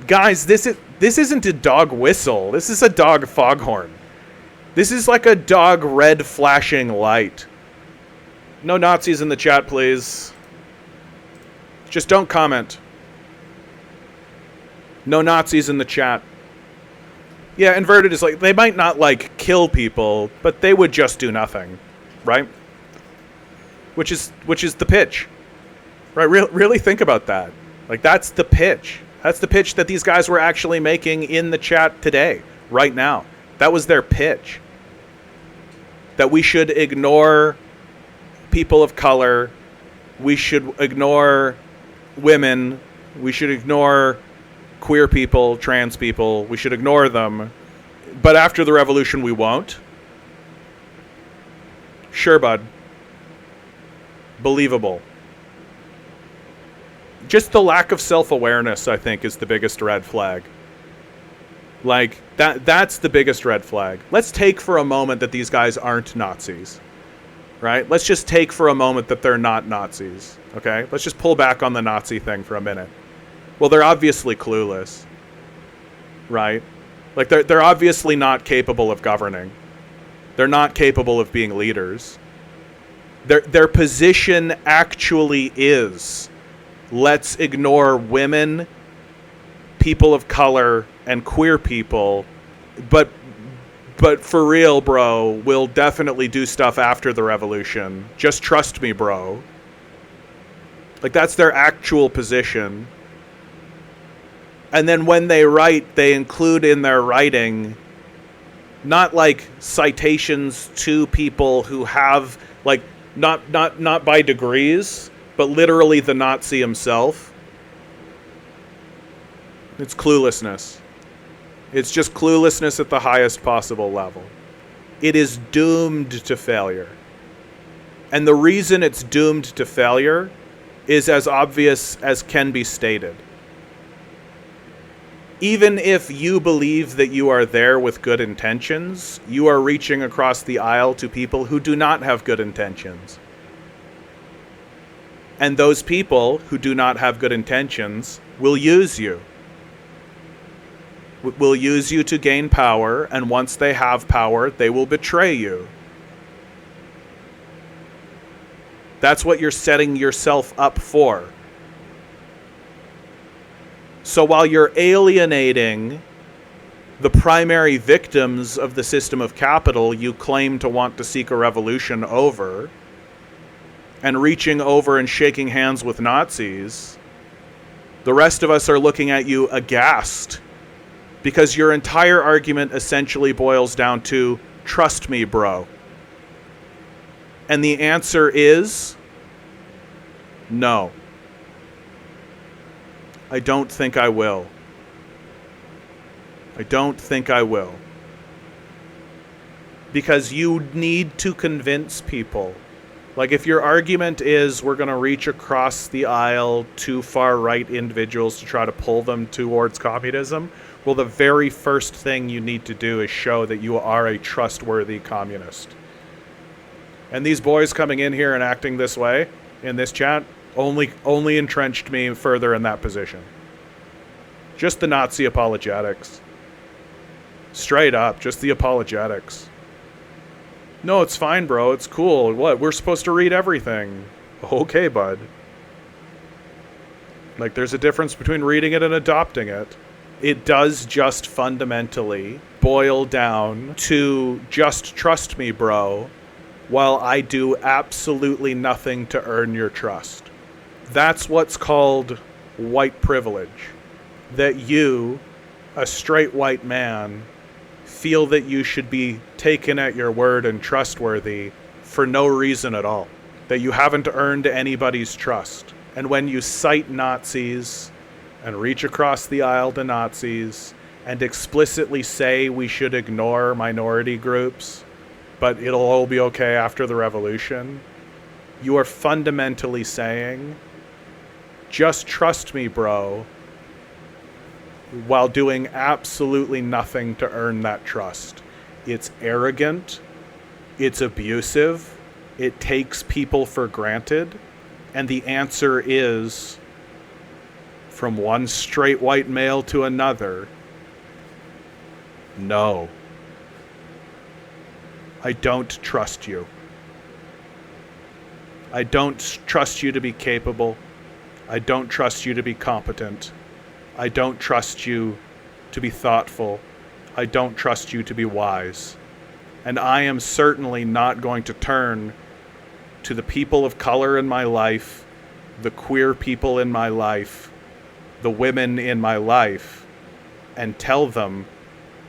Guys, this isn't a dog whistle. This is a dog foghorn. This is like a dog red flashing light. No Nazis in the chat, please. Just don't comment. No Nazis in the chat. Yeah, inverted is like, they might not, like, kill people, but they would just do nothing, right? Which is the pitch, right? Really think about that. Like, that's the pitch. That's the pitch that these guys were actually making in the chat today, right now. That was their pitch. That we should ignore people of color. We should ignore women. We should ignore queer people, trans people. We should ignore them. But after the revolution, we won't. Sure, bud. Believable. Just the lack of self-awareness, I think, is the biggest red flag. Like, that's the biggest red flag. Let's take for a moment that these guys aren't Nazis. Right? Let's just take for a moment that they're not Nazis. Okay? Let's just pull back on the Nazi thing for a minute. Well, they're obviously clueless. Right? Like, they're obviously not capable of governing. They're not capable of being leaders. Their position actually is, let's ignore women, people of color, and queer people, but for real, bro, we'll definitely do stuff after the revolution. Just trust me, bro. Like, that's their actual position. And then when they write, they include in their writing not like citations to people who have, like, not by degrees, but literally the Nazi himself. It's cluelessness. It's just cluelessness at the highest possible level. It is doomed to failure. And the reason it's doomed to failure is as obvious as can be stated. Even if you believe that you are there with good intentions, you are reaching across the aisle to people who do not have good intentions. And those people who do not have good intentions will use you. Will use you to gain power, and once they have power, they will betray you. That's what you're setting yourself up for. So while you're alienating the primary victims of the system of capital you claim to want to seek a revolution over, and reaching over and shaking hands with Nazis, the rest of us are looking at you aghast. Because your entire argument essentially boils down to, trust me, bro. And the answer is, no. I don't think I will. I don't think I will. Because you need to convince people. Like, if your argument is we're going to reach across the aisle to far-right individuals to try to pull them towards communism, well, the very first thing you need to do is show that you are a trustworthy communist. And these boys coming in here and acting this way in this chat only entrenched me further in that position. Just the Nazi apologetics. Straight up, just the apologetics. No, it's fine, bro. It's cool. What? We're supposed to read everything. Okay, bud. Like, there's a difference between reading it and adopting it. It does just fundamentally boil down to just trust me, bro, while I do absolutely nothing to earn your trust. That's what's called white privilege. That you, a straight white man, feel that you should be taken at your word and trustworthy for no reason at all. That you haven't earned anybody's trust. And when you cite Nazis and reach across the aisle to Nazis and explicitly say we should ignore minority groups, but it'll all be okay after the revolution, you are fundamentally saying, just trust me, bro, while doing absolutely nothing to earn that trust. It's arrogant, it's abusive, it takes people for granted, and the answer is from one straight white male to another, no. I don't trust you. I don't trust you to be capable. I don't trust you to be competent. I don't trust you to be thoughtful. I don't trust you to be wise. And I am certainly not going to turn to the people of color in my life, the queer people in my life, the women in my life, and tell them,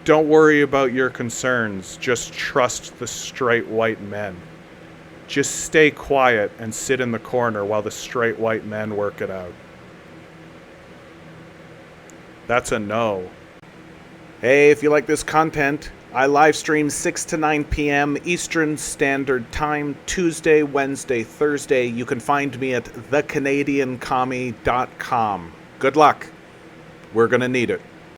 don't worry about your concerns, just trust the straight white men. Just stay quiet and sit in the corner while the straight white men work it out. That's a no. Hey, if you like this content, I live stream 6 to 9 p.m. Eastern Standard Time, Tuesday, Wednesday, Thursday. You can find me at thecanadiancommie.com. Good luck. We're gonna need it.